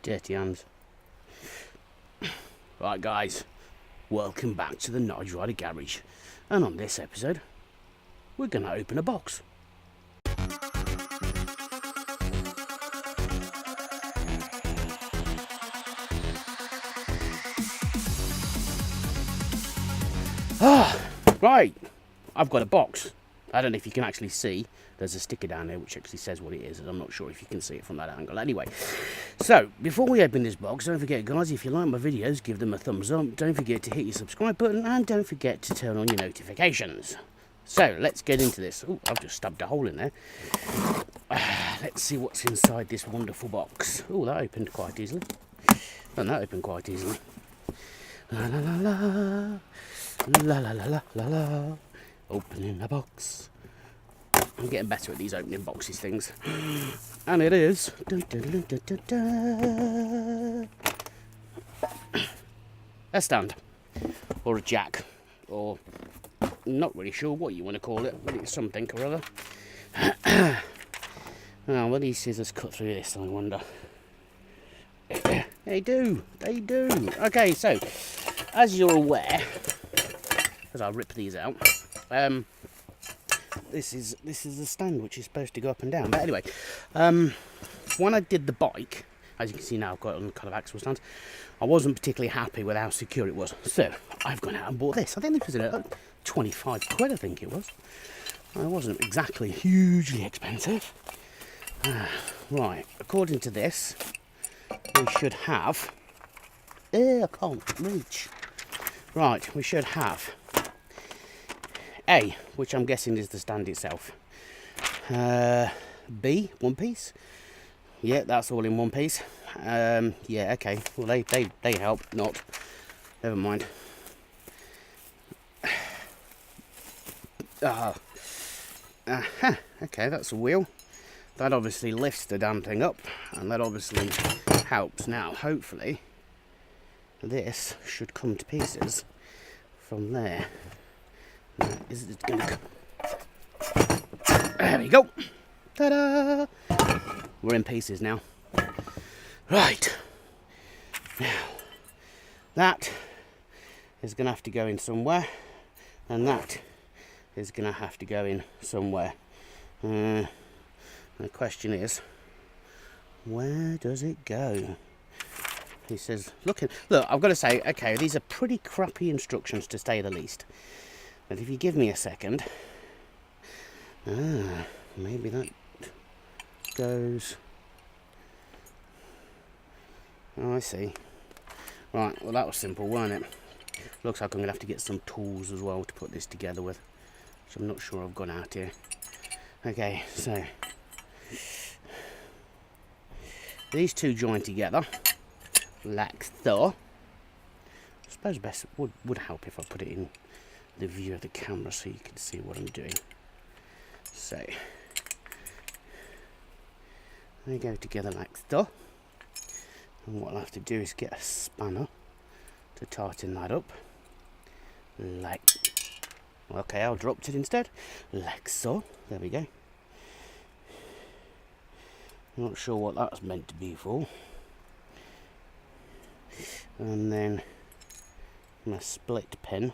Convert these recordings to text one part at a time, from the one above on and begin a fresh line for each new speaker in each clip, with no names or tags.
Dirty hands. Right guys, welcome back to the Nige-Rider garage, and on this episode we're going to open a box. Right, I've got a box. I don't know if you can actually see. There's a sticker down there which actually says what it is, and I'm not sure if you can see it from that angle. Anyway, so before we open this box, don't forget guys, if you like my videos, give them a thumbs up. Don't forget to hit your subscribe button, and don't forget to turn on your notifications. So let's get into this. Oh, I've just stubbed a hole in there. Let's see what's inside this wonderful box. Oh, that opened quite easily. And that opened quite easily. La la la la. La la la la la la. Opening the box. I'm getting better at these opening boxes things. And it is dun, dun, dun, dun, dun, dun. A stand. Or a jack. Or not really sure what you want to call it, but it's something or other. Now, will these scissors cut through this, I wonder? They do. They do. Okay, so as you're aware, as I rip these out, this is the stand which is supposed to go up and down. But anyway, when I did the bike, as you can see now, I've got it on kind of axle stands. I wasn't particularly happy with how secure it was, so I've gone out and bought this. I think this was at 25 quid, I think it was. It wasn't exactly hugely expensive. Right, according to this, we should have. I can't reach. Right, we should have A, which I'm guessing is the stand itself. B, one piece. Yeah, that's all in one piece. Yeah, okay. Well, they help. Not. Never mind. Okay, that's a wheel. That obviously lifts the damn thing up, and that obviously helps. Now, hopefully, this should come to pieces from there. Is it gonna... There we go. Ta-da! We're in pieces now. Right. Now, that is going to have to go in somewhere, and that is going to have to go in somewhere. The question is, where does it go? He says, look, I've got to say, okay, these are pretty crappy instructions to say the least. But if you give me a second, maybe that goes. Oh, I see. Right, well that was simple, wasn't it? Looks like I'm going to have to get some tools as well to put this together with, which I'm not sure I've got out here. Okay, so these two join together like so. I suppose best would help if I put it in the view of the camera so you can see what I'm doing. So they go together like so, and what I'll have to do is get a spanner to tighten that up, like, okay, I dropped it instead, like so. There we go. Not sure what that's meant to be for. And then my split pin.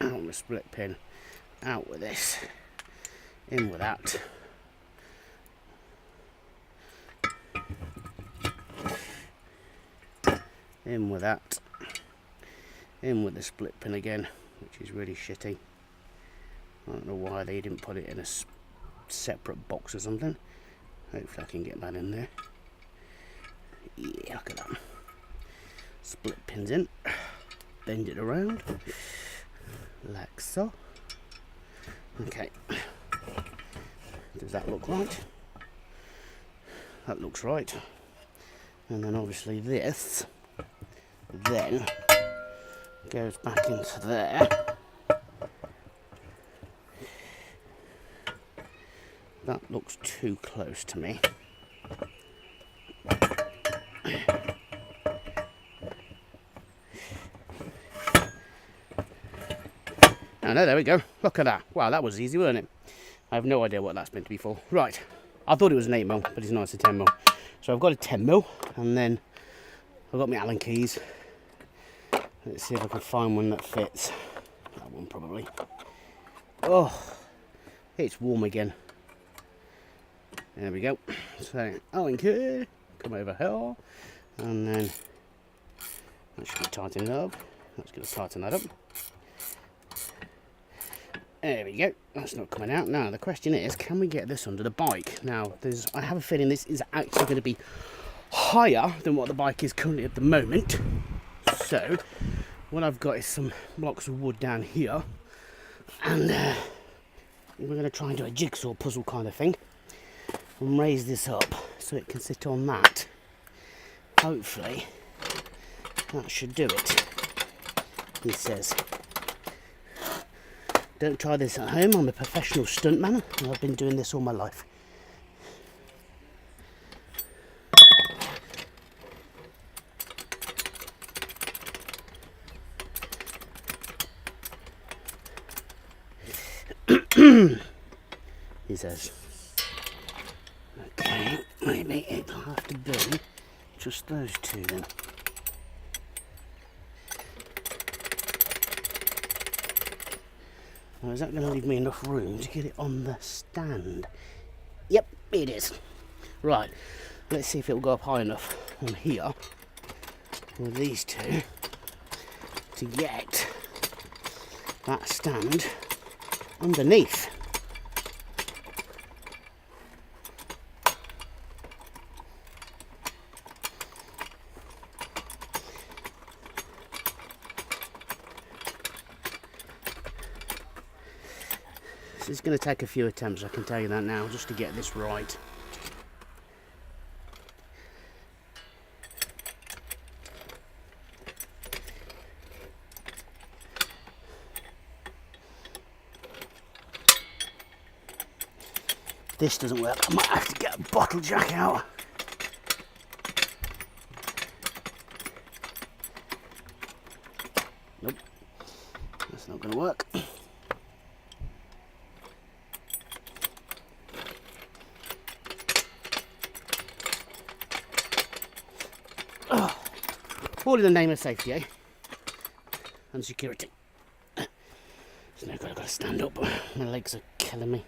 Out my split pin. Out with this. In with that. In with that. In with the split pin again, which is really shitty. I don't know why they didn't put it in a separate box or something. Hopefully I can get that in there. Yeah, look at that. Split pins in. Bend it around. Like so. Okay. Does that look right? That looks right. And then obviously this then goes back into there. That looks too close to me. Oh no, there we go. Look at that. Wow, that was easy, wasn't it? I have no idea what that's meant to be for. Right, I thought it was an 8mm, but it's not, it's a 10mm. So I've got a 10mm, and then I've got my Allen keys. Let's see if I can find one that fits. That one probably. Oh, it's warm again. There we go. So Allen key, come over here, and then that should tighten it up. That's going to tighten that up. There we go. That's not coming out. Now the question is, can we get this under the bike? Now I have a feeling this is actually going to be higher than what the bike is currently at the moment. So what I've got is some blocks of wood down here, and we're going to try and do a jigsaw puzzle kind of thing and raise this up so it can sit on that. Hopefully that should do it, he says. Don't try this at home, I'm a professional stuntman and I've been doing this all my life. He says. Okay, maybe it'll have to be just those two then. Now, is that going to leave me enough room to get it on the stand? Yep, it is. Right, let's see if it will go up high enough on here with these two to get that stand underneath. It's going to take a few attempts, I can tell you that now, just to get this right. If this doesn't work, I might have to get a bottle jack out. Nope, that's not going to work. All in the name of safety, eh? And security. So now I've got to stand up. My legs are killing me.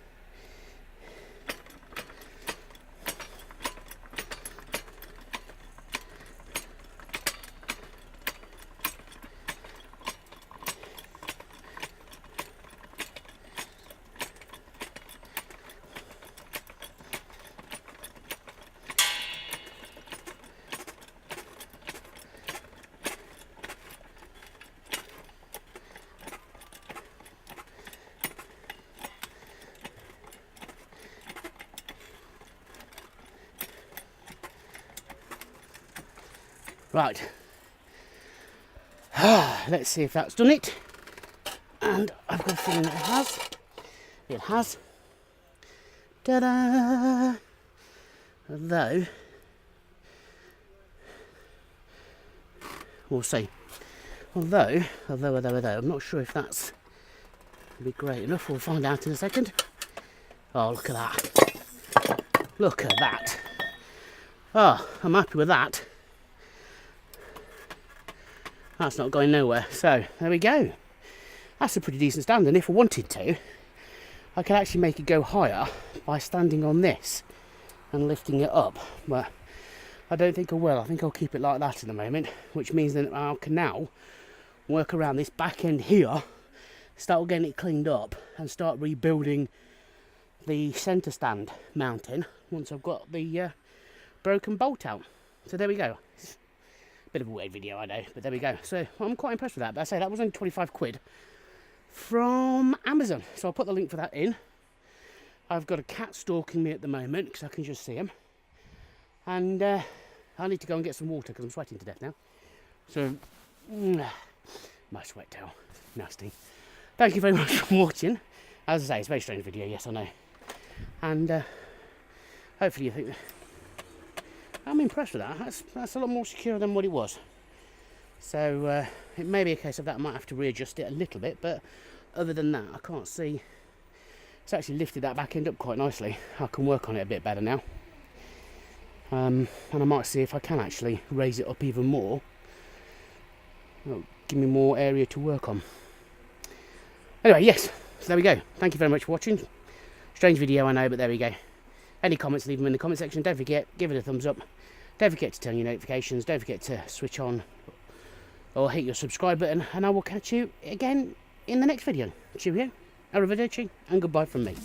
Right, let's see if that's done it, and I've got a feeling that it has. It has. Ta-da! Although, we'll see. Although, I'm not sure if that's going to be great enough. We'll find out in a second. Oh, look at that. Look at that. Oh, I'm happy with that. That's not going nowhere. So, there we go. That's a pretty decent stand, and if I wanted to, I could actually make it go higher by standing on this and lifting it up. But I don't think I will. I think I'll keep it like that at the moment, which means that I can now work around this back end here, start getting it cleaned up, and start rebuilding the centre stand mounting once I've got the broken bolt out. So there we go. Bit of a weird video, I know, but there we go. So I'm quite impressed with that. But I say that was only 25 quid from Amazon. So I'll put the link for that in. I've got a cat stalking me at the moment because I can just see him. And I need to go and get some water because I'm sweating to death now. So, my sweat towel. Nasty. Thank you very much for watching. As I say, it's a very strange video, yes, I know. And hopefully you think... I'm impressed with that. That's a lot more secure than what it was. So it may be a case of that. I might have to readjust it a little bit, but other than that, I can't see It's actually lifted that back end up quite nicely. I can work on it a bit better now. And I might see if I can actually raise it up even more. It'll give me more area to work on. Anyway, yes, so there we go. Thank you very much for watching. Strange video, I know, but there we go. Any comments, leave them in the comment section. Don't forget, give it a thumbs up. Don't forget to turn your notifications. Don't forget to switch on or hit your subscribe button. And I will catch you again in the next video. Cheerio, arrivederci, and goodbye from me.